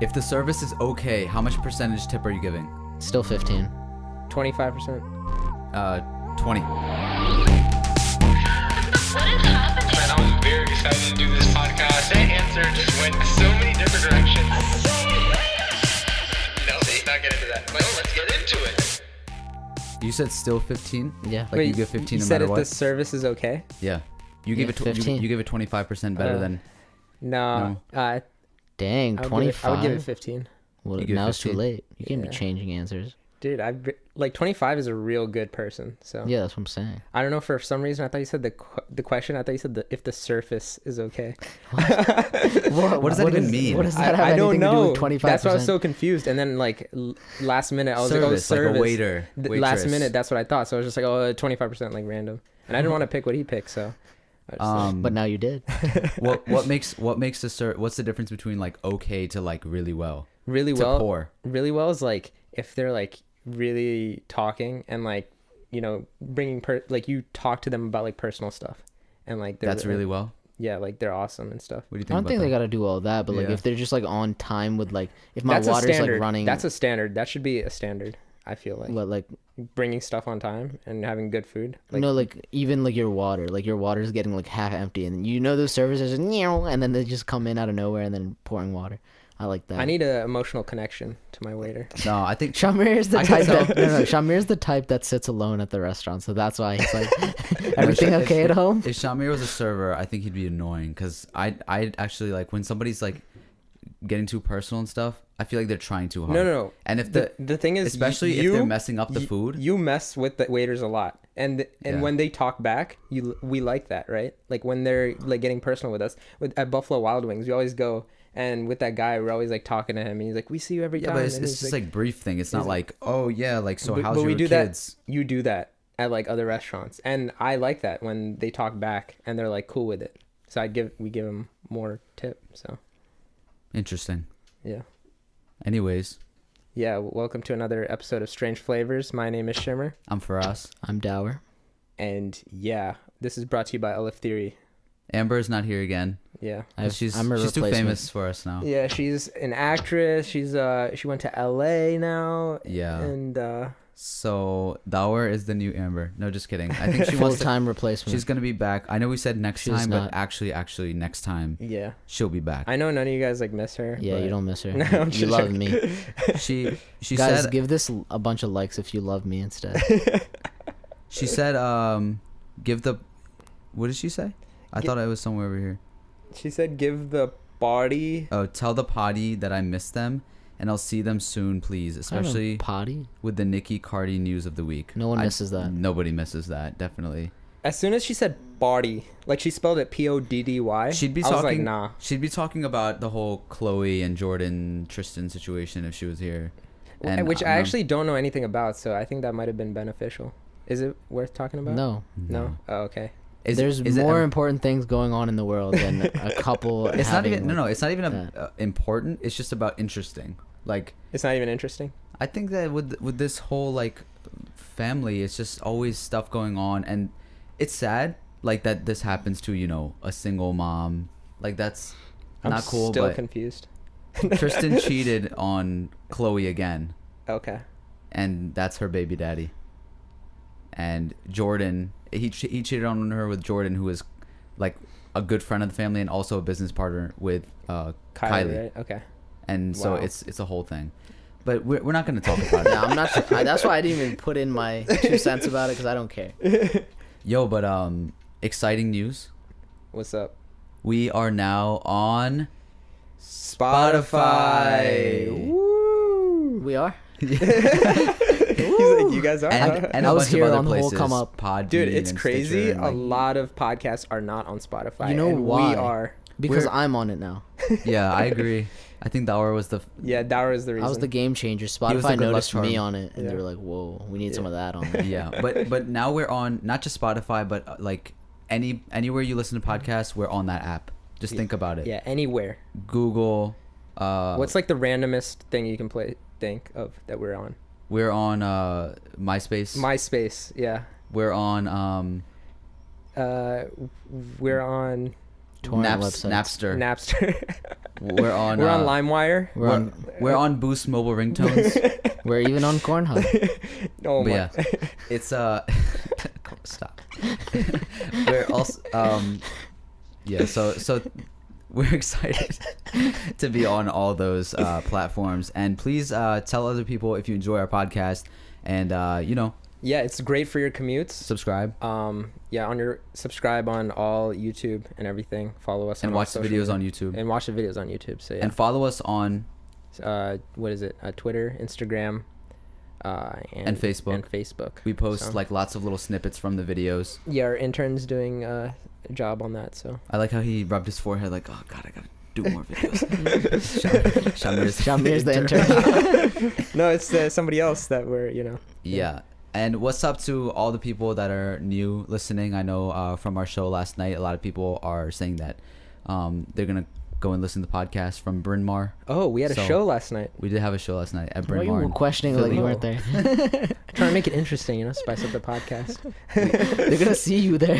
If the service is okay, how much percentage tip are you giving? Still 15. 25%. 20. Man, I was very excited to do this podcast. That answer just went so many different directions. No, let's not get into that. No, let's get into it. You said still 15? Yeah. Like you give 15 no said matter if what? the service is okay? Yeah. You give it 15. you give it 25% better than No. Dang, I would 25. give it 15. Well, You give now it's too 15? late. You can't Yeah. be changing answers. Dude, like 25 is a real good person. So Yeah, that's what I'm saying. I don't know, for some reason I thought you said the question. I thought you said if the surface is okay. What does that even mean? What does that have I don't anything to do know. with 25%? That's why I was so confused. And then like last minute I was like, oh, Service, like a service. waiter, Last waitress. minute, that's what I thought. So I was just like, oh, 25%, like random. And I didn't want to pick what he picked. So I just But now you did. what makes what's the difference between like okay to like really well? really to well. poor. Really well is like if they're like really talking and like, you know, bringing like you talk to them about like personal stuff and like That's really well. yeah, like they're awesome and stuff. What do you I think? don't about think that? they got to do all that, but like Yeah. if they're just like on time with like if my That's a water's standard. like running, That's a standard. That should be a standard. I feel like like bringing stuff on time and having good food. Like, no, like even like your water's getting like half empty, and you know those servers are just and then they just come in out of nowhere and then pouring water. I like that. I need an emotional connection to my waiter. No, I think Shamir is the I can type tell. that Shamir is the type that sits alone at the restaurant, so that's why he's like everything okay at home. if Shamir was a server, I think he'd be annoying because I actually like when somebody's like getting too personal and stuff. I feel like they're trying too hard. No. And if The thing is, especially if they're messing up the food. you mess with the waiters a lot, and Yeah. when they talk back, we like that, right? Like when they're like getting personal with us. At Buffalo Wild Wings, we always go, and with that guy, we're always like talking to him, and he's like, "We see you every Yeah, time." but it's and he's just like brief thing. It's not like, oh yeah, like so But how's your we do kids? that. You do that at like other restaurants, and I like that when they talk back and they're like cool with it. So we give them more tip. So Interesting. yeah. Anyways, Yeah, welcome to another episode of Strange Flavors. My name is Shimmer, I'm FARAS. I'm Dower. and yeah, this is brought to you by Alif Theory. Amber's not here again. Yeah. She's I'm a too replacement. famous for us now. Yeah, she's an actress. She went to LA now. Yeah. And So Dower is the new Amber. No, just kidding. I think she wants to. Full-time replacement. She's gonna be back. I know we said next She's time, not. but actually next time yeah, she'll be back. I know none of you guys like miss her. Yeah, but- you don't miss her. No, I'm you just love joking. me. She Guys, said give this a bunch of likes if you love me instead. she said give the what did she say? I thought it was somewhere over here. She said, "Give the body." Oh, tell the potty that I miss them and I'll see them soon, please. Especially potty. with the Nicki Cardi news of the week. No one misses that. Nobody misses that, definitely. As soon as she said "body," like she spelled it Poddy, She'd be I was talking. like, nah. She'd be talking about the whole Chloe and Jordan Tristan situation if she was here. And Which I actually don't know anything about, so I think that might have been beneficial. Is it worth talking about? No. No. Oh, okay. There's is it more important things going on in the world than a couple. It's not even. No. It's not even that. important. It's just about interesting. Like It's not even interesting. I think that with this whole like family, it's just always stuff going on, and it's sad like that this happens to a single mom. Like that's not cool. Still But confused. Tristan cheated on Chloe again, Okay. and that's her baby daddy. And Jordan, he cheated on her with Jordan, who is like a good friend of the family and also a business partner with Kylie. Right? Okay. And so Wow. it's a whole thing. But we're not going to talk about it. Yeah, I'm not. That's why I didn't even put in my 2 cents about it because I don't care. Yo, but exciting news. What's up? We are now on Spotify. Woo! We are. He's like, you guys are. and I a was bunch here of on other the whole places. come up. Podbean Dude, it's and crazy. Stitcher and, A like, lot of podcasts are not on Spotify. You know and why? We are. Because We're- I'm on it now. Yeah, I agree. I think Dower was the Yeah, Dower is the reason. I was the game changer. was the Spotify good luck noticed me charm. on it, and they Yeah. were like, "Whoa, we need some Yeah. of that on there." yeah. But now we're on not just Spotify, but like anywhere you listen to podcasts, we're on that app. Just think about it. Yeah, anywhere. Google. What's like the randomest thing you can think of that we're on? We're on MySpace. MySpace. Yeah. We're on We're on Torrent Naps, websites. Napster. Napster. We're on. We're on LimeWire. We're on Boost mobile ringtones. We're even on Cornhub. Oh But my. yeah, it's stop. We're also yeah. So we're excited to be on all those platforms, and please tell other people if you enjoy our podcast, and Yeah, it's great for your commutes. subscribe Yeah, subscribe on all YouTube and everything. Follow us and on all watch the social videos media. on YouTube, And watch the videos on YouTube. So yeah. and follow us on What is it? Twitter, Instagram, and Facebook. And Facebook. We post So, like lots of little snippets from the videos. yeah, our intern's doing a job on that. So I like how he rubbed his forehead like, oh god, I gotta do more videos. Shameer's the intern. no, it's somebody else that we're Yeah. And what's up to all the people that are new listening? I know from our show last night, a lot of people are saying that they're going to go and listen to the podcast from Bryn Mawr. Oh, we had a So, show last night. We did have a show last night at Why Bryn you Mawr. were in questioning like Philly. you weren't there? Trying to make it interesting, spice up the podcast. They're gonna see you there.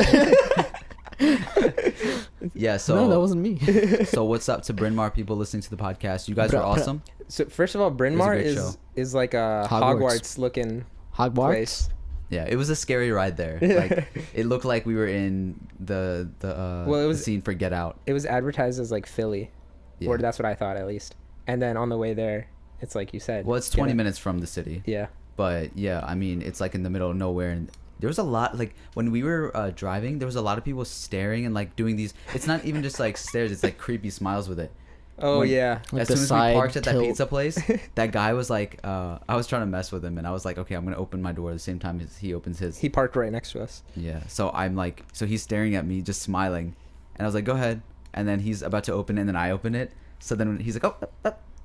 Yeah, so No, that wasn't me. so what's up to Bryn Mawr people listening to the podcast? You guys Bro, are awesome. So first of all, Bryn It was a Mawr great show. is like a Hogwarts. Hogwarts looking Hogwarts. place. Yeah, it was a scary ride there. Like it looked like we were in the Well, it was- the scene for Get Out. It was advertised as like Philly, Yeah. or that's what I thought at least. And then on the way there, it's like you said. Well, it's get 20 it. minutes from the city. Yeah. But yeah, I mean, it's like in the middle of nowhere, and there was a lot. Like when we were driving, there was a lot of people staring and like doing these. It's not even just like stares; it's like creepy smiles with it. Oh When- yeah. Like as the soon as we side parked at that tilt. pizza place, that guy was like, I was trying to mess with him, and I was like, okay, I'm gonna open my door at the same time as he opens his. He parked right next to us. Yeah. So I'm like, so he's staring at me, just smiling, and I was like, go ahead. And then he's about to open it, and then I open it. So then he's like, oh.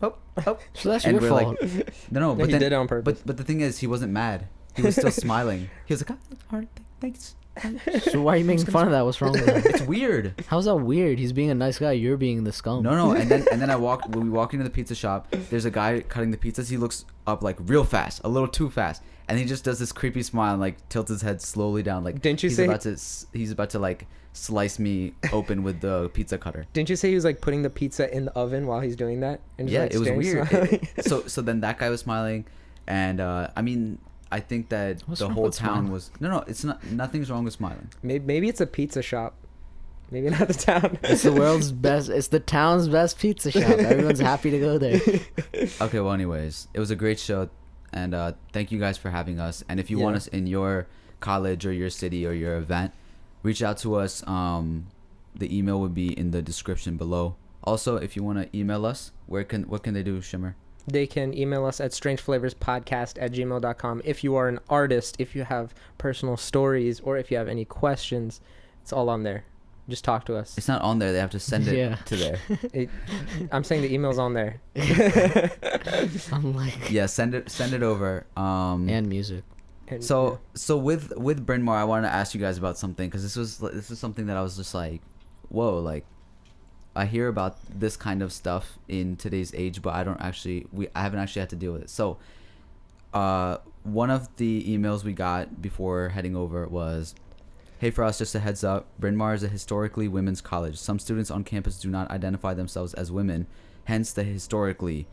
So that's And your we're fault. like, no, No, but he then, did it on purpose. But the thing is, he wasn't mad. He was still smiling. He was like, oh, all right, thanks. So why are you making fun of that? What's wrong with that? It's weird. How's that weird? He's being a nice guy. You're being the scum. No, and then when we walk into the pizza shop, there's a guy cutting the pizzas. He looks up like real fast, a little too fast, and he just does this creepy smile and like tilts his head slowly down. Like Didn't you he's say- he's about to like slice me open with the pizza cutter? Didn't you say he was like putting the pizza in the oven while he's doing that? And just, Yeah, like, it was staring, weird. smiling? So then that guy was smiling, and I mean, I think that What's the wrong whole with town smiling? was no, it's not. Nothing's wrong with smiling. Maybe it's a pizza shop. Maybe not the town. It's the world's best. It's the town's best pizza shop. Everyone's happy to go there. Okay, well, anyways, it was a great show, and thank you guys for having us. And if you want Yeah. us in your college or your city or your event, reach out to us. The email would be in the description below. Also, if you want to email us, what can they do, Shimmer? They can email us at strangeflavorspodcast@gmail.com. If you are an artist, if you have personal stories, or if you have any questions, it's all on there. Just talk to us. It's not on there. They have to send it Yeah. to there. I'm saying the email's on there. I'm like, Yeah, send it over. and music. And, So with Bryn Mawr, I wanted to ask you guys about something, because this was something that I was just like, whoa, like I hear about this kind of stuff in today's age, but I haven't actually had to deal with it. So one of the emails we got before heading over was, hey, for us, just a heads up, Bryn Mawr is a historically women's college. Some students on campus do not identify themselves as women, hence the historically.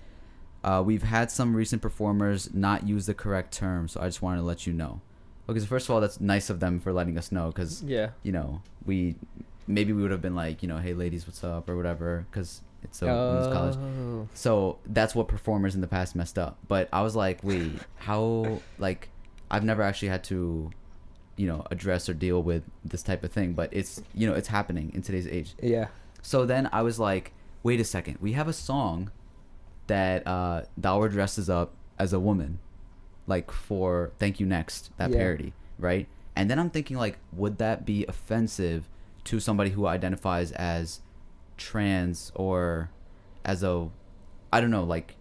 We've had some recent performers not use the correct term, so I just wanted to let you know. Okay, so first of all, that's nice of them for letting us know, because, yeah. you know, maybe we would have been like, you know, hey, ladies, what's up, or whatever, because it's a women's college. Oh. So that's what performers in the past messed up. But I was like, wait, how, like, I've never actually had to, you know, address or deal with this type of thing, but it's, you know, it's happening in today's age. Yeah. So then I was like, wait a second, we have a song that Dower dresses up as a woman, like for Thank You Next, that Yeah. parody, right? And then I'm thinking, like, would that be offensive to somebody who identifies as trans or as a, I don't know, like,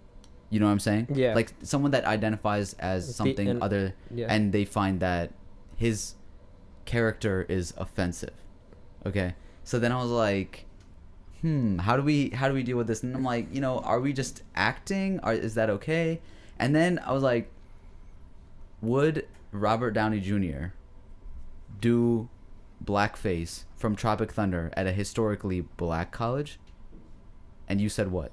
you know what I'm saying? Yeah. Like someone that identifies as something and- other, yeah. and they find that his character is offensive. Okay. So then I was like, how do we deal with this? And I'm like, you know, are we just acting? Is that okay? And then I was like, would Robert Downey Jr. do blackface from Tropic Thunder at a historically black college? And you said what?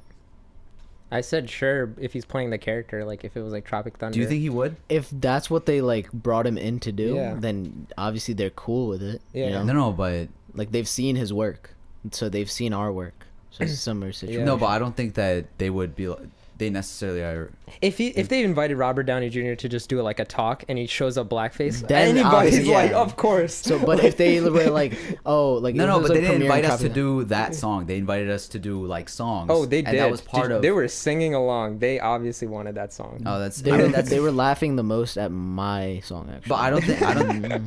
I said sure if he's playing the character, like if it was like Tropic Thunder. Do you think he would? If that's what they like brought him in to do, Yeah. then obviously they're cool with it. Yeah. You know? No, but Like they've seen his work, so they've seen our work. So it's a similar situation. no, but I don't think that they would be. They necessarily are. If they invited Robert Downey Jr. to just do like a talk and he shows up blackface, Then anybody's obviously, like, yeah. of course. So, but if they were like, oh, like No, if no, it was but a they didn't premiere in invite us to Tropic- do that song. They invited us to do like songs. Oh, they did. And that was part of. They were singing along. They obviously wanted that song. Oh, that's. They I were, mean, that's. they were laughing the most at my song actually. But I don't think. I don't.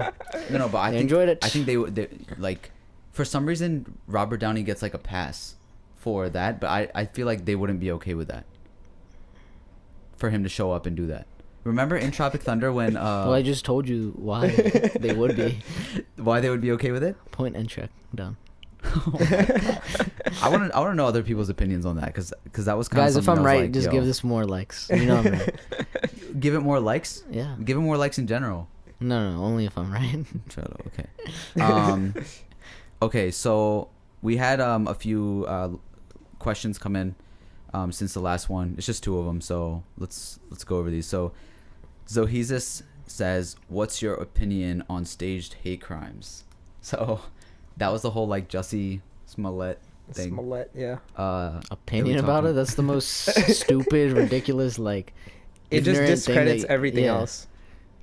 No, but I They think. enjoyed it. I think they like. For some reason, Robert Downey gets like a pass for that, but I feel like they wouldn't be okay with that. For him to show up and do that. Remember in Tropic Thunder when Well, I just told you why they would be. why they would be okay with it? Point and check. Done. I want to know other people's opinions on that because that was kind Guys, of if I'm something I was right, like, just yo, give this more likes. You know I'm right. give it more likes. Yeah. Give it more likes in general. No, only if I'm right. Okay. Okay, so we had a few questions come in since the last one. It's just 2 of them, so let's go over these. So Zohesis says, "What's your opinion on staged hate crimes?" So that was the whole like Jussie Smollett thing. Smollett, yeah. Opinion talking- about it? That's the most stupid, ridiculous, like It just ignorant thing discredits that- everything yeah. else.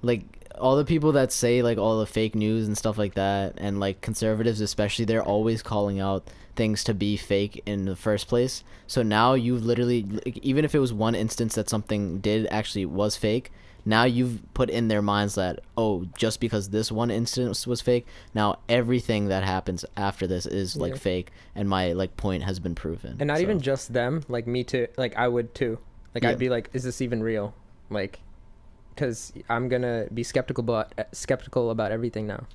Like all the people that say like all the fake news and stuff like that, and like conservatives especially, they're always calling out things to be fake in the first place. So now you've literally, like, even if it was one instance that something did actually was fake, now you've put in their minds that, oh, just because this one instance was fake, now everything that happens after this is like Yeah. fake, and my like point has been proven. And not So- even just them, like me too. Like I would too. Like Yeah. I'd be like, is this even real? Like, because I'm gonna be skeptical about everything now.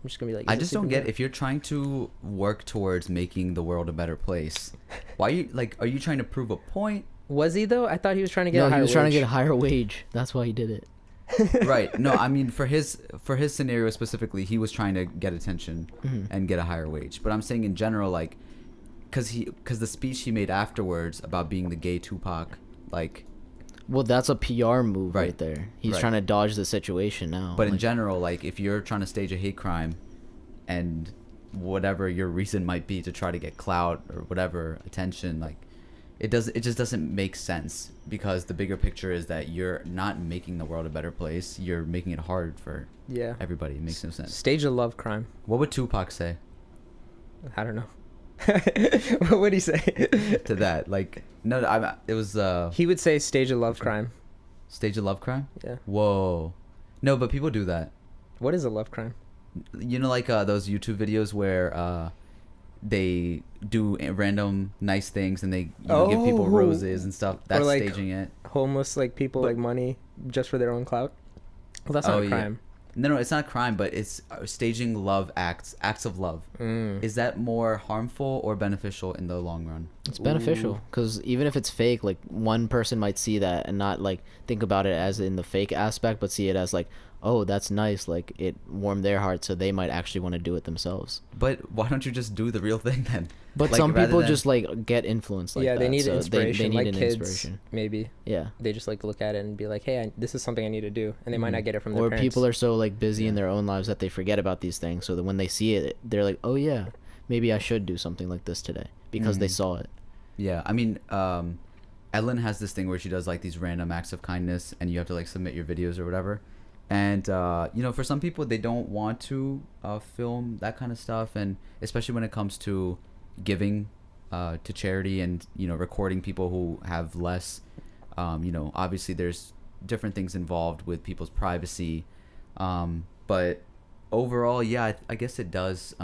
I'm just gonna be like, I is just this don't even get real? if you're trying to work towards making the world a better place. Why you like? Are you trying to prove a point? Was he though? I thought he was trying to get. No, a he higher was trying to wage. get a higher wage. That's why he did it. Right. No, I mean for his scenario specifically, he was trying to get attention and get a higher wage. But I'm saying in general, like, cause the speech he made afterwards about being the gay Tupac, like. Well, that's a PR move right, Right. there. He's Right. trying to dodge the situation now. But in Like, general, like if you're trying to stage a hate crime, and whatever your reason might be to try to get clout or whatever attention, like it just doesn't make sense because the bigger picture is that you're not making the world a better place. You're making it hard for Yeah. everybody. It makes no sense. Stage a love crime. What would Tupac say I don't know. What would he say? to that? Like, no, it was He would say stage a love crime. stage a love crime. Yeah. Whoa, no, but people do that. What is a love crime? You know, like those YouTube videos where they do random nice things and they give people Oh. roses and stuff. That's like, staging it. Homeless like people But- like money just for their own clout. Well, that's not Oh, a yeah. crime. No, it's not a crime, but it's staging love acts of love. Mm. Is that more harmful or beneficial in the long run? it's beneficial because even if it's fake, like one person might see that and not like think about it as in the fake aspect, but see it as like, oh, that's nice. Like it warmed their heart, so they might actually want to do it themselves. But why don't you just do the real thing then? But Like, some rather people than- just like get influenced like yeah, that. they need so inspiration. They need like an kids, inspiration. maybe Yeah. they just like look at it and be like, "Hey, this is something I need to do," and they might not get it from their Or parents. people are so like busy in Yeah. their own lives that they forget about these things. So that when they see it, they're like, oh yeah, maybe I should do something like this today because they Mhm. saw it. Yeah, I mean, Ellen has this thing where she does like these random acts of kindness, and you have to like submit your videos or whatever. And you know, for some people, they don't want to film that kind of stuff, and especially when it comes to giving to charity and recording people who have less. Obviously, there's different things involved with people's privacy, but overall, yeah, I guess it does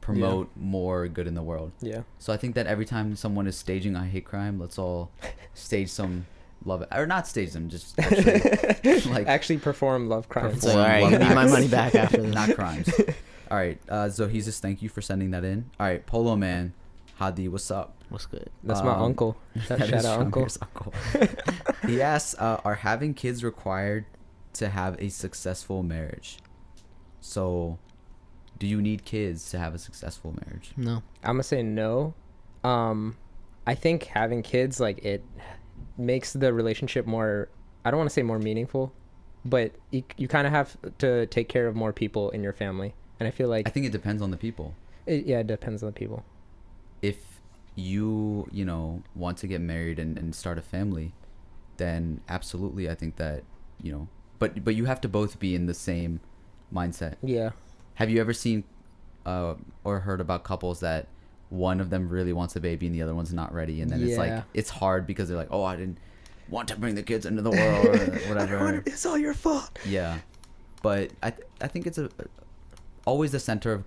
promote more good in the world. Yeah. So I think that every time someone is staging a hate crime, let's all stage some love, or not stage them, just actually, like Actually perform love crimes. It's like, all right, love give me my acts. money back after this. not crimes. All right, Zohesis, thank you for sending that in. All right, Polo Man, Hadi, what's up? What's good? That's my uncle. that Shout is out uncle. Shamir's uncle. He asks, are having kids required to have a successful marriage? So Do you need kids to have a successful marriage? No. I'm gonna say no. I think having kids, like, it makes the relationship more, I don't want to say more meaningful, but you kind of have to take care of more people in your family. And I feel like I think it depends on the people. it depends on the people. If you want to get married and start a family, then absolutely, I think that, but you have to both be in the same mindset. Yeah. Have you ever seen or heard about couples that one of them really wants a baby and the other one's not ready, and then it's like, it's hard because they're like, oh, I didn't want to bring the kids into the world or whatever. It's all your fault. Yeah, but I think it's always the center of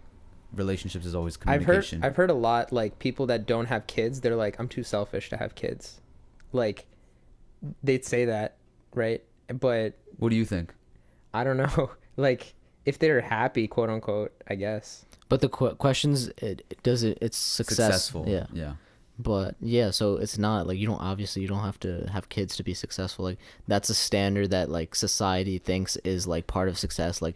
relationships is always communication. I've heard a lot, like, people that don't have kids, they're like, I'm too selfish to have kids. Like, they'd say that, right? But What do you think? I don't know. Like, if they're happy, quote unquote, I guess. But the questions, it's successful. Yeah. Yeah. But yeah, so it's not like you don't have to have kids to be successful. Like, that's a standard that, like, society thinks is, like, part of success. Like,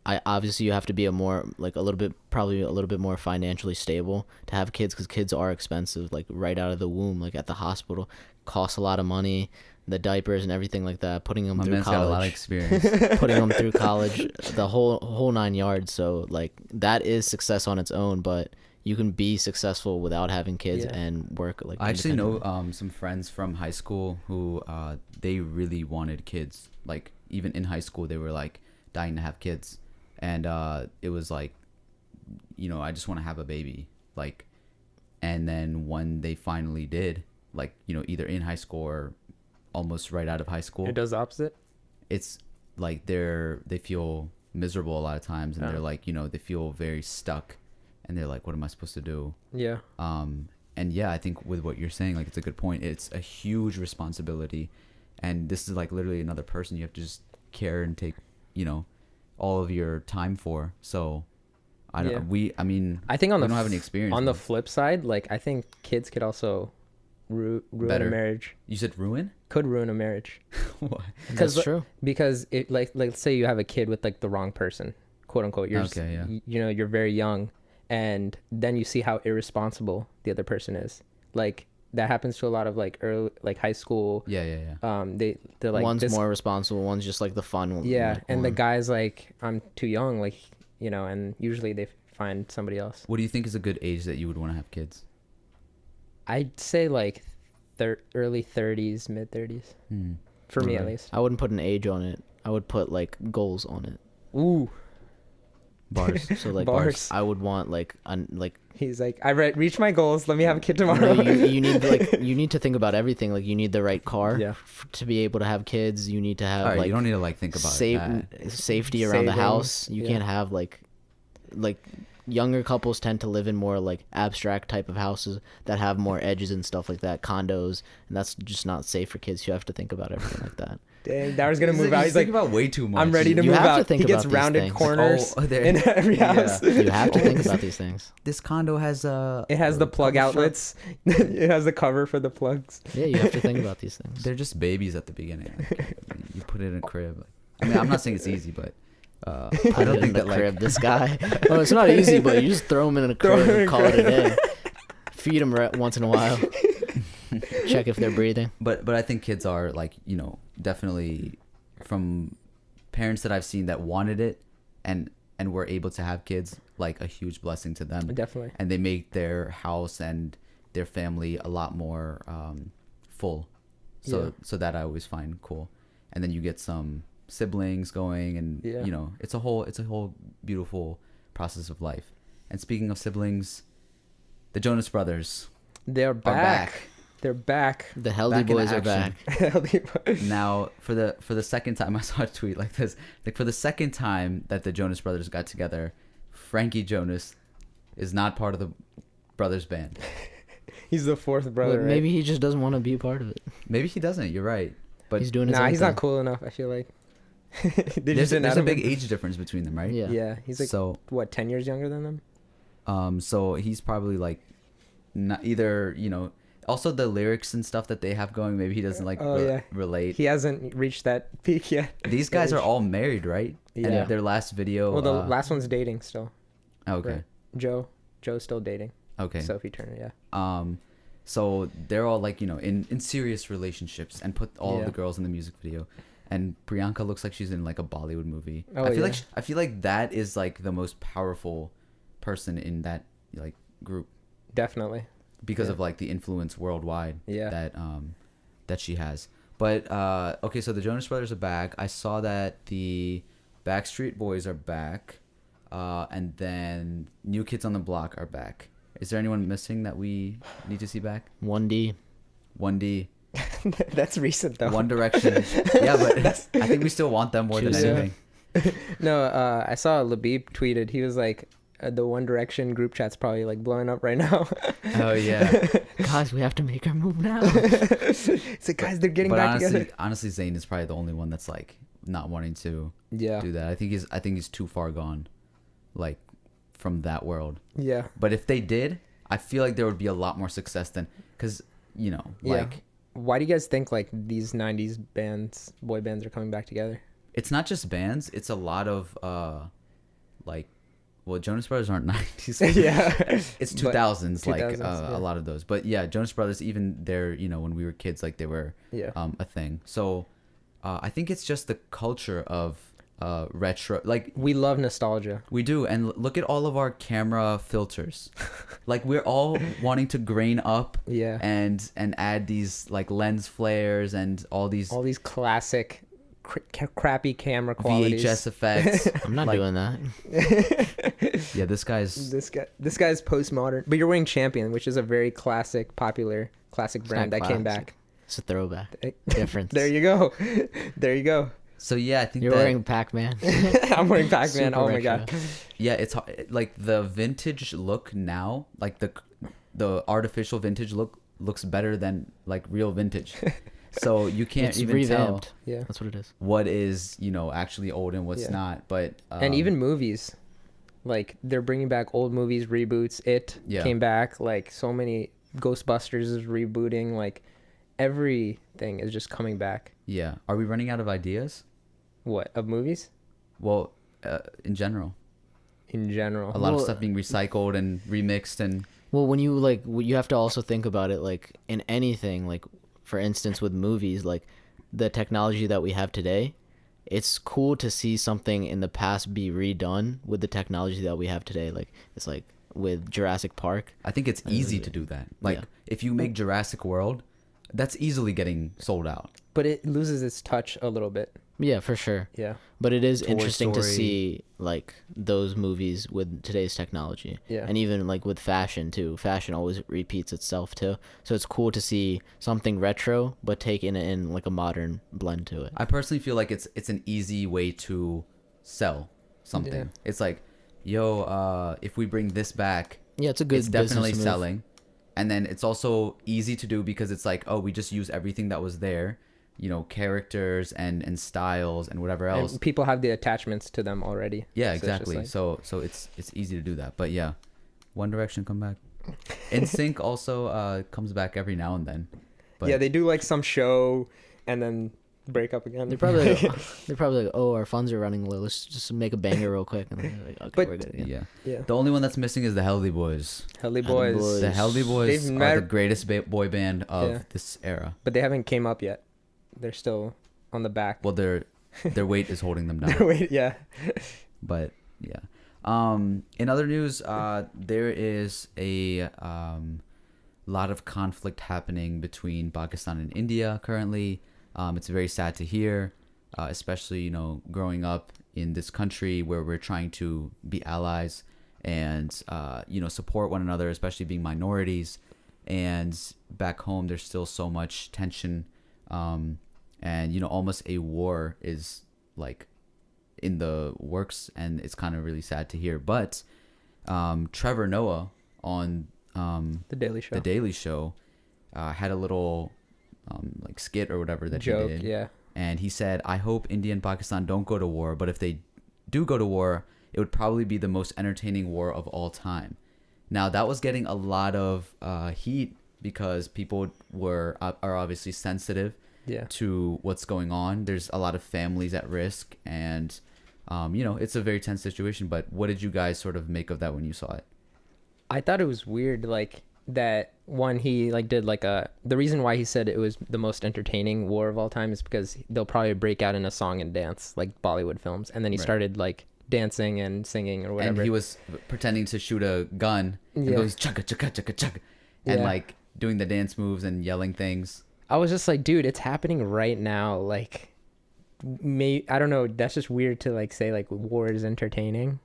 obviously you have to be probably a little bit more financially stable to have kids, because kids are expensive, like, right out of the womb, like, at the hospital, costs a lot of money, the diapers and everything like that, putting them through college. Got a lot of experience. Putting them through college, the whole 9 yards. So, like, that is success on its own, but you can be successful without having kids and work, like, I actually know some friends from high school who they really wanted kids. Like, even in high school, they were, like, dying to have kids. And it was like, I just want to have a baby. Like, and then when they finally did, like, either in high school or almost right out of high school, It does the opposite. it's like they feel miserable a lot of times, and they're like, they feel very stuck, and they're like, what am I supposed to do? Yeah. And yeah, I think with what you're saying, like, it's a good point. It's a huge responsibility, and this is, like, literally another person you have to just care and take, all of your time for. So I think we don't have any experience. On the flip side, like, I think kids could also ruin a marriage. You said ruin? Could ruin a marriage. Why? That's true. Because it, like, let's say you have a kid with, like, the wrong person, quote unquote. You're you're very young, and then you see how irresponsible the other person is. Like, that happens to a lot of, like, early, like, high school. Yeah. They're like, one's more responsible, one's just, like, the fun one. Yeah, and the guy's like, I'm too young, like, and usually they find somebody else. What do you think is a good age that you would want to have kids? I'd say, like, early 30s, mid 30s. For me, at least. I wouldn't put an age on it. I would put, like, goals on it. Ooh. Bars. So, like, Bars. I would want, like, He's like, I reached my goals. Let me have a kid tomorrow. You need, like, you need to think about everything. Like, you need the right car to be able to have kids. You need to have, like, you don't need to, like, think about safety around the house. You can't have, like younger couples tend to live in more, like, abstract type of houses that have more edges and stuff like that, condos, and that's just not safe for kids. You have to think about everything like that. Dang, Dar's gonna move out. He's like, about way too much. I'm ready to move out. He gets rounded corners in every house. You have to think about these things. This condo has it has the plug outlets. It has the cover for the plugs. Yeah, you have to think about these things. They're just babies at the beginning. Like, you put it in a crib. I mean, I'm not saying it's easy, but I don't think that, like, crib, this guy. Well, it's not easy, but you just throw them in a crib and call it a day. Feed them once in a while. Check if they're breathing. But I think kids are, like, definitely, from parents that I've seen that wanted it and were able to have kids, like, a huge blessing to them. Definitely. And they make their house and their family a lot more full. So that I always find cool. And then you get some siblings going, and it's a whole beautiful process of life. And speaking of siblings, the Jonas Brothers, they're back. They're back. The Healthy Boys are back. Now, for the second time, I saw a tweet like this. Like, for the second time that the Jonas Brothers got together, Frankie Jonas is not part of the brothers band. He's the fourth brother. Well, maybe he just doesn't want to be a part of it. Maybe he doesn't. You're right. But he's doing his own he's thing. not cool enough, I feel like. There's a big age difference between them, right? Yeah. He's like, what, 10 years younger than them? So he's probably, like, not either, also the lyrics and stuff that they have going, maybe he doesn't, like, relate. He hasn't reached that peak yet. These guys are all married, right? Yeah. And their last video. Well, the last one's dating still. Okay. Right. Joe's still dating. Okay. Sophie Turner, yeah. So they're all like, in serious relationships and put all of Yeah. the girls in the music video. And Priyanka looks like she's in like a Bollywood movie. Oh, I feel like that is like the most powerful person in that like group Definitely. because Yeah. of like the influence worldwide Yeah. that she has. But okay, so the Jonas Brothers are back. I saw that the Backstreet Boys are back, and then New Kids on the Block are back. Is there anyone missing that we need to see back? 1D. 1D, That's recent though. One Direction. Yeah, but I think we still want them more than Choose, yeah. anything. No, I saw Labib tweeted. He was like, the One Direction group chat's probably like blowing up right now. Oh yeah. Guys, we have to make our move now. It's like, guys, they're getting But back together. honestly, Zayn is probably the only one that's like not wanting to Yeah. do that. I think he's too far gone, like from that world. Yeah. But if they did, I feel like there would be a lot more success than, because Yeah. like Why do you guys think like these 90s bands, boy bands are coming back together? it's not just bands, it's a lot of like, well, Jonas Brothers aren't 90s. Yeah. It's But 2000s, like 2000s, yeah. a lot of those. But yeah, Jonas Brothers, even there, when we were kids, like they were Yeah. a thing. So I think it's just the culture of retro, like We love nostalgia. we do. And look at all of our camera filters. Like we're all wanting to grain up Yeah. and add these like lens flares and all these classic crappy camera qualities. VHS effects. I'm not Like, doing that. Yeah, this guy's This guy's postmodern. But you're wearing Champion, which is a very popular classic brand not that came classic. back. It's a throwback. Difference. There you go. There you go. so yeah, I think You're that, wearing Pac-Man. I'm wearing Pac-Man. Super Oh my retro. god. yeah, it's like the vintage look now, like the artificial vintage looks better than like real vintage. So you can't It's even revamped. tell Yeah. That's what it is. what is actually old and what's Yeah. not. But And even movies, like they're bringing back old movies, reboots. It Yeah. came back. Like so many Ghostbusters is rebooting. Like everything is just coming back. yeah, are we running out of ideas? What of movies Well, in general, in general? a lot of Well- stuff being recycled and remixed and Well, when you have to also think about it, like in anything, like for instance with movies, like the technology that we have today, it's cool to see something in the past be redone with the technology that we have today. Like it's like with Jurassic Park. I think it's easy to do that. Like Yeah. if you make Jurassic World, that's easily getting sold out. But it loses its touch a little bit. Yeah, for sure. Yeah. But it is Toy interesting to Story. see like those movies with today's technology. Yeah. And even like with fashion too. Fashion always repeats itself too. So it's cool to see something retro but take in like a modern blend to it. I personally feel like it's an easy way to sell something. Yeah. It's like, if we bring this back, Yeah, it's a good it's definitely business move. selling. And then it's also easy to do because it's like, oh, we just use everything that was there, characters and styles and whatever else. And people have the attachments to them already. Yeah, So it's just exactly. like- So it's easy to do that. But yeah, One Direction come back. NSYNC also comes back every now and then. But yeah, they do like some show and then break up again. They're probably like, oh, our funds are running low. Let's just make a banger real quick. And then they're like, okay, But- we're good again. yeah. Yeah. The only one that's missing is the Healthy Boys. Healthy Healthy Boys. Boys. The Healthy Boys They've are met- the greatest boy band of Yeah. this era. But they haven't came up yet. They're still on the back. Well, their weight is holding them down. Wait, yeah. But yeah. In other news, there is a lot of conflict happening between Pakistan and India currently. It's very sad to hear, especially growing up in this country where we're trying to be allies and support one another, especially being minorities. And back home, there's still so much tension, and almost a war is like in the works, and it's kind of really sad to hear. But Trevor Noah on The Daily Show. the Daily Show had a little like skit or whatever that Joke, he did, yeah. and he said, "I hope India and Pakistan don't go to war, but if they do go to war, it would probably be the most entertaining war of all time." Now that was getting a lot of heat because people are obviously sensitive Yeah. to what's going on. There's a lot of families at risk, and it's a very tense situation. But what did you guys sort of make of that when you saw it? I thought it was weird, like that one he like did like the reason why he said it was the most entertaining war of all time is because they'll probably break out in a song and dance like Bollywood films, and then he started like dancing and singing or whatever. And he was pretending to shoot a gun and goes chugga chugga chugga chugga, and like doing the dance moves and yelling things. I was just like, dude, it's happening right now. Like, I don't know. That's just weird to like say like war is entertaining.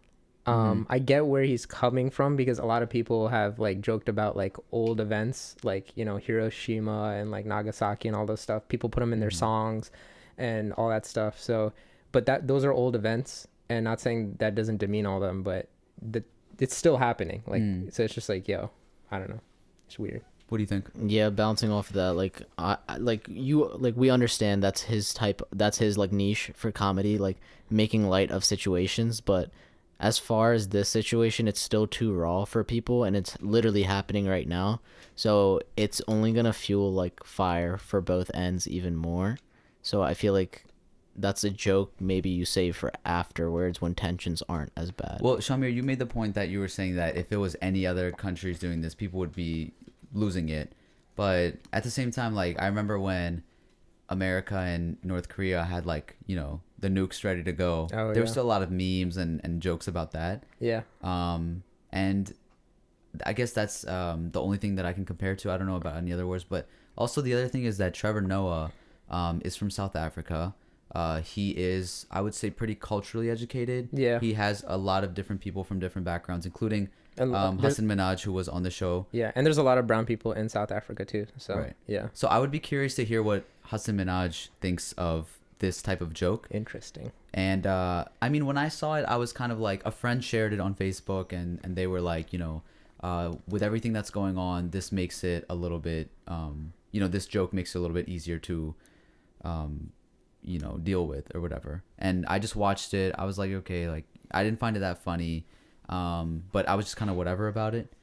I get where he's coming from because a lot of people have like joked about like old events like, Hiroshima and like Nagasaki and all those stuff. People put them in their songs and all that stuff. So, but those are old events, and not saying that doesn't demean all of them, but it's still happening. Like, so it's just like, I don't know. It's weird. What do you think? Yeah, bouncing off of that, we understand that's his like niche for comedy, like making light of situations, but as far as this situation, it's still too raw for people, and it's literally happening right now. So it's only gonna fuel like fire for both ends even more. So I feel like that's a joke maybe you save for afterwards when tensions aren't as bad. Well, Shamir, you made the point that you were saying that if it was any other countries doing this, people would be losing it. But at the same time, like, I remember when America and North Korea had like, the nukes ready to go. There was still a lot of memes and jokes about that. Yeah. And I guess that's the only thing that I can compare to. I don't know about any other wars, but also the other thing is that Trevor Noah is from South Africa. He is, I would say, pretty culturally educated. Yeah. He has a lot of different people from different backgrounds, including Hassan Minhaj, who was on the show. Yeah, and there's a lot of brown people in South Africa too. So right. Yeah. So I would be curious to hear what Hassan Minhaj thinks of this type of joke. Interesting. And I mean, when I saw it, I was kind of like, a friend shared it on Facebook, and they were like, with everything that's going on, this makes it a little bit, this joke makes it a little bit easier to, deal with or whatever. And I just watched it. I was like, okay, like, I didn't find it that funny, but I was just kind of whatever about it.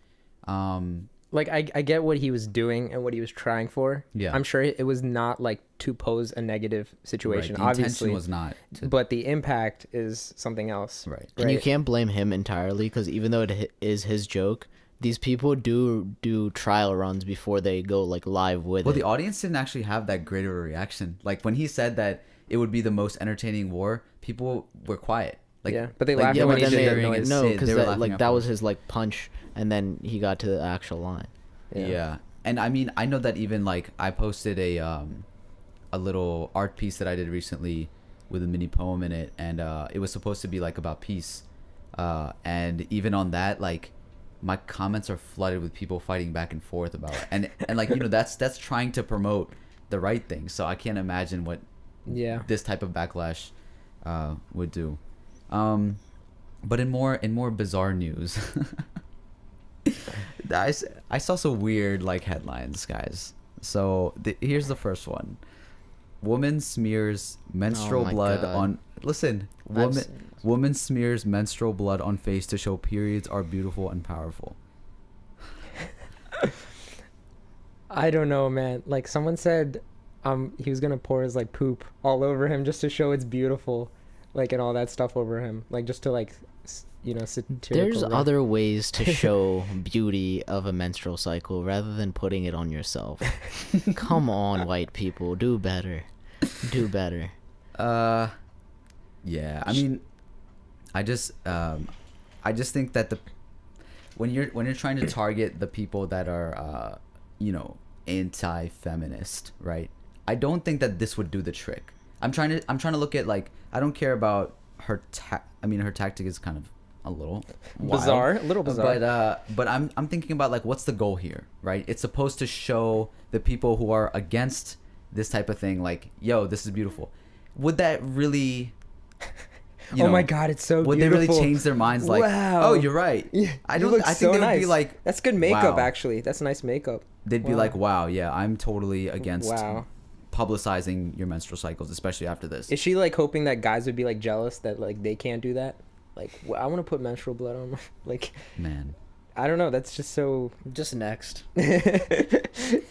Like, I get what he was doing and what he was trying for. Yeah. I'm sure it was not like to pose a negative situation. Right. The obviously intention was not but the impact is something else. Right. And you can't blame him entirely, because even though it is his joke, these people do trial runs before they go like live with it. Well, the audience didn't actually have that great of a reaction. Like, when he said that it would be the most entertaining war, people were quiet. Like, yeah, but they like, laughed yeah, when but he then did they- the noise. No, because that that was his like punch, and then he got to the actual line. Yeah. And I mean, I know that even like I posted a little art piece that I did recently with a mini poem in it, and it was supposed to be like about peace. And even on that, like, my comments are flooded with people fighting back and forth about it. And like, that's trying to promote the right thing. So I can't imagine what this type of backlash would do. But in more bizarre news, I saw some weird like headlines, guys. So here's the first one: woman smears menstrual blood God. on. Listen, woman smears menstrual blood on face to show periods are beautiful and powerful. I don't know, man. Like, someone said he was gonna pour his like poop all over him just to show it's beautiful, like, and all that stuff over him, like, just to like There's other ways to show beauty of a menstrual cycle rather than putting it on yourself. Come on, white people, do better. Do better. Yeah. I mean, I just think that when you're trying to target the people that are anti-feminist, right? I don't think that this would do the trick. I'm trying to look at, like, I don't care about her her tactic is kind of a little bizarre, a little bizarre. But I'm thinking about, like, what's the goal here, right? It's supposed to show the people who are against this type of thing, like, yo, this is beautiful. Would that really oh my God, it's so would beautiful. they really change their minds, like, wow, oh, you're right? Yeah, I think they would be like, that's good makeup. wow. Actually, that's nice makeup. They'd be like, wow, yeah, I'm totally against Wow. publicizing your menstrual cycles, especially after this. Is she like hoping that guys would be like jealous that like they can't do that? Like, I want to put menstrual blood on my, like, Man, I don't know. That's just so. Just next. okay,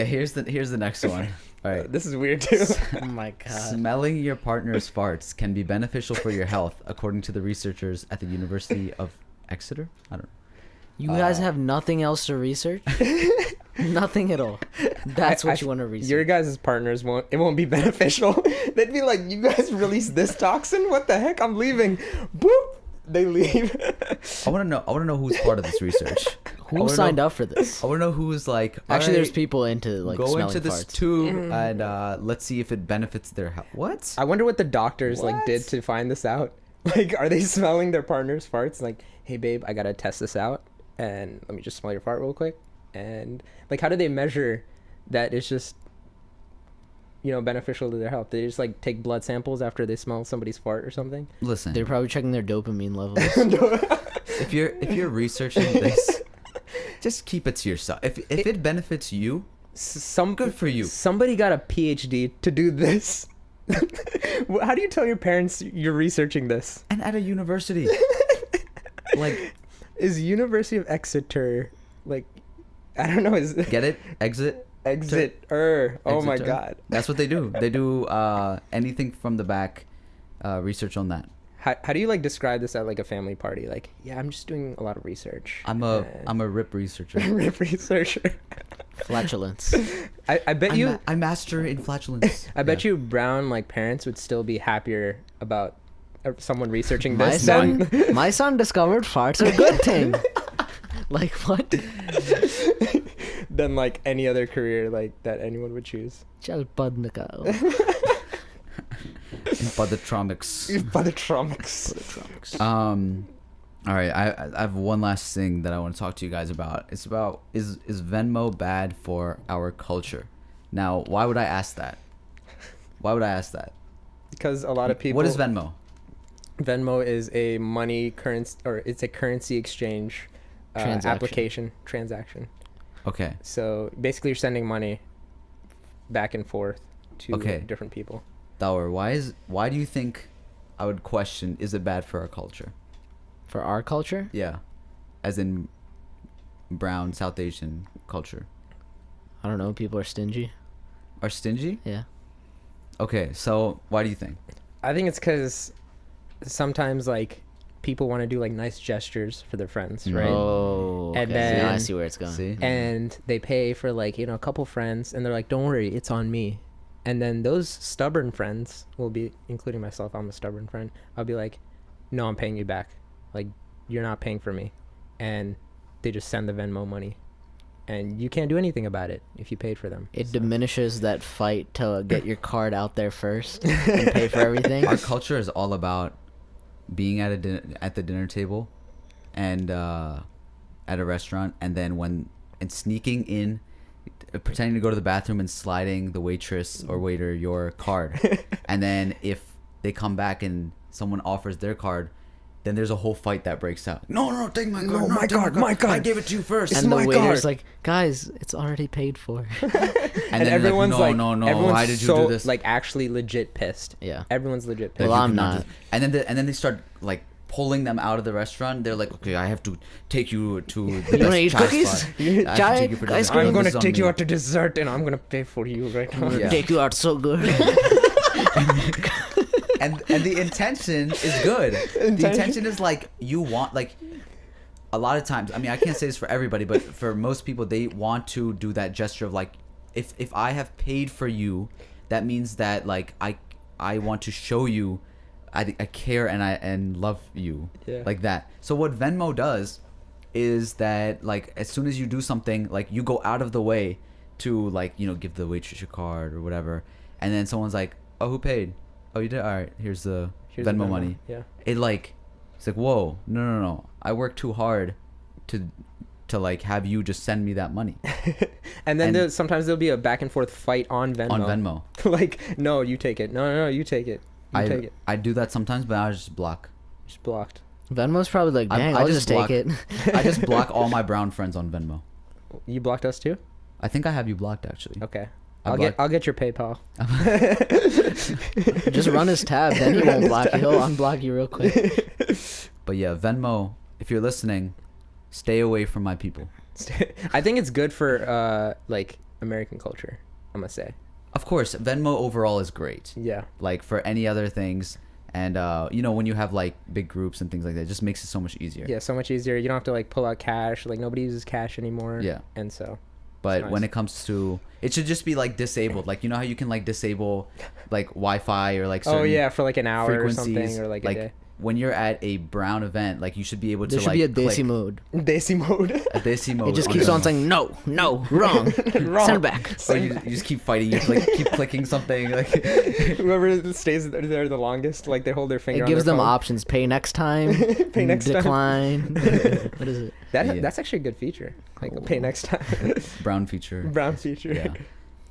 here's the next one. All right. This is weird too. Oh my god. Smelling your partner's farts can be beneficial for your health, according to the researchers at the University of Exeter. I don't know. You guys have nothing else to research? Nothing at all. That's what you want to research. Your guys' partners won't be beneficial. They'd be like, you guys release this toxin? What the heck? I'm leaving. Boop. They leave. I want to know who's part of this research. Who signed up for this? I want to know who's like. Actually, there's "Alright, people into like go smelling into this farts. tube and let's see if it benefits their health. What? I wonder what the doctors like did What? to find this out. Like, are they smelling their partner's farts? Like, hey babe, I gotta test this out, and let me just smell your fart real quick. And like, how do they measure that it's just, you know, beneficial to their health? They just like take blood samples after they smell somebody's fart or something. Listen, They're probably checking their dopamine levels. if you're researching this, just keep it to yourself. If it benefits you, good for you. Somebody got a PhD to do this. How do you tell your parents you're researching this? And at a university, like, Is University of Exeter like, I don't know, is get it? Exit. Oh my Exeter. god. That's what they do. They do anything from the back, research on that. How do you like describe this at like a family party? Like, yeah, I'm just doing a lot of research. I'm a rip researcher. rip researcher. Flatulence. I bet you I master in flatulence. I bet you brown like parents would still be happier about someone researching My this son, than my son discovered farts are a good thing. Like what? than like any other career like that anyone would choose. Chal pad nikal. Podotromics. Podotromics. All right. I have one last thing that I want to talk to you guys about. It's about is Venmo bad for our culture? Now, why would I ask that? Because a lot of people. What is Venmo? Venmo is a money currency, or it's a currency exchange transaction. Okay. So basically, you're sending money back and forth to Okay. different people. Dower, why do you think I would question, is it bad for our culture? For our culture? Yeah. As in brown South Asian culture. I don't know. People are stingy. Are stingy? Yeah. Okay, so why do you think? I think it's because sometimes like people want to do like nice gestures for their friends, right? Oh. And okay. See, now I then- see where it's going. See? And they pay for like, you know, a couple friends, and they're like, don't worry, it's on me. And then those stubborn friends will be, including myself, I'm a stubborn friend, I'll be like, no, I'm paying you back. Like, you're not paying for me. And they just send the Venmo money, and you can't do anything about it if you paid for them. It diminishes that fight to get your card out there first and pay for everything. Our culture is all about being at the dinner table and at a restaurant, and then sneaking in, pretending to go to the bathroom and sliding the waitress or waiter your card. And then if they come back and someone offers their card, then there's a whole fight that breaks out. No, take my card. No, my take card, my card. I gave it to you first. And the my waiter's card. like, guys, it's already paid for. And then everyone's like, like, no, everyone's why did you so, do this? like, actually legit pissed. Yeah. Everyone's legit pissed. Like, Well, you I'm cannot not. just- and then they start like pulling them out of the restaurant. They're like, okay, I have to take you to the You best wanna eat chai cookies? spot. I have to Chai? take you for Ice dinner. cream? I'm gonna This is on take you me. out to dessert, and I'm gonna pay for you right now. Yeah. Take you out so good. and the intention is good. The intention is like, you want, like, a lot of times, I mean, I can't say this for everybody, but for most people, they want to do that gesture of like, if I have paid for you, that means that like I want to show you I care and love you. Yeah. Like that. So what Venmo does is that, like, as soon as you do something, like, you go out of the way to, like, you know, give the waitress your card or whatever, and then someone's like, oh, who paid? Oh, you did? All right, here's the Venmo money. Yeah. It, like, it's like, whoa, no, I worked too hard to like have you just send me that money And then And- sometimes there'll be a back and forth fight on Venmo. on Venmo. Like, no, you take it. No, you take it. You take it. I do that sometimes, but I just block. Just blocked. Venmo's probably like, I- dang, I I'll just just take block- it. I just block all my brown friends on Venmo. You blocked us too? I think I have you blocked, actually. Okay. I I'll get your PayPal. Just run his tab, then he won't block you. He'll unblock you real quick. But yeah, Venmo, if you're listening, stay away from my people. I think it's good for like American culture, I must say. Of course, Venmo overall is great. Yeah. Like for any other things, and you know, when you have like big groups and things like that, it just makes it so much easier. Yeah, so much easier. You don't have to like pull out cash. Like nobody uses cash anymore. Yeah. And so. But nice. when it comes to, it should just be like disabled. Like, you know how you can like disable like Wi-Fi or like certain Oh yeah, for like an hour or frequencies, something, or like a day. When you're at a brown event, like you should be able to There should like be a Desi click mode. Desi mode. a Desi mode. It just keeps on saying no, wrong, Wrong. send back. So you just keep fighting. You like keep clicking something. Like Whoever stays there the longest, like they hold their finger. It on gives their them phone. options: pay next time, Pay next time. decline. What is it? That's actually a good feature. Like pay next time. brown feature. Brown feature. Yeah.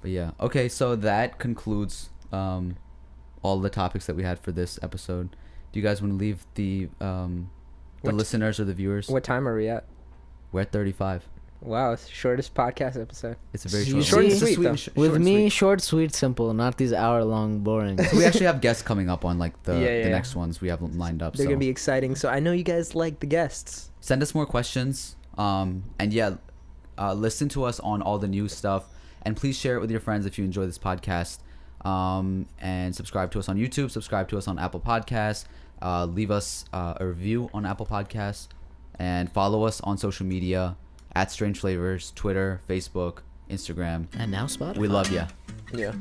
But yeah. Okay, so that concludes all the topics that we had for this episode. Do you guys want to leave the listeners or the viewers? What time are we at? We're at 35. Wow, it's the shortest podcast episode. It's a very You short. see, It's a sweet, though. With me, short, sweet, simple, not these hour-long boring. So we actually have guests coming up on like the Yeah. next ones we have lined up. They're So gonna be exciting. So I know you guys like the guests. send us more questions. And yeah, listen to us on all the new stuff, and please share it with your friends if you enjoy this podcast. And subscribe to us on YouTube. Subscribe to us on Apple Podcasts. Leave us a review on Apple Podcasts, and follow us on social media at Strange Flavors, Twitter, Facebook, Instagram. And now Spotify. We love ya. Yeah.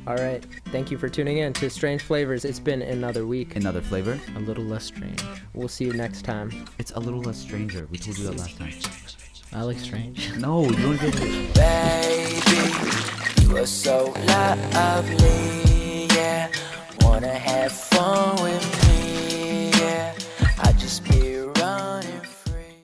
All right. Thank you for tuning in to Strange Flavors. It's been another week. Another flavor. A little less strange. We'll see you next time. It's a little less stranger. We told you that last time. I like strange. No, you don't get it. Baby, you are so lovely, yeah. Wanna have fun.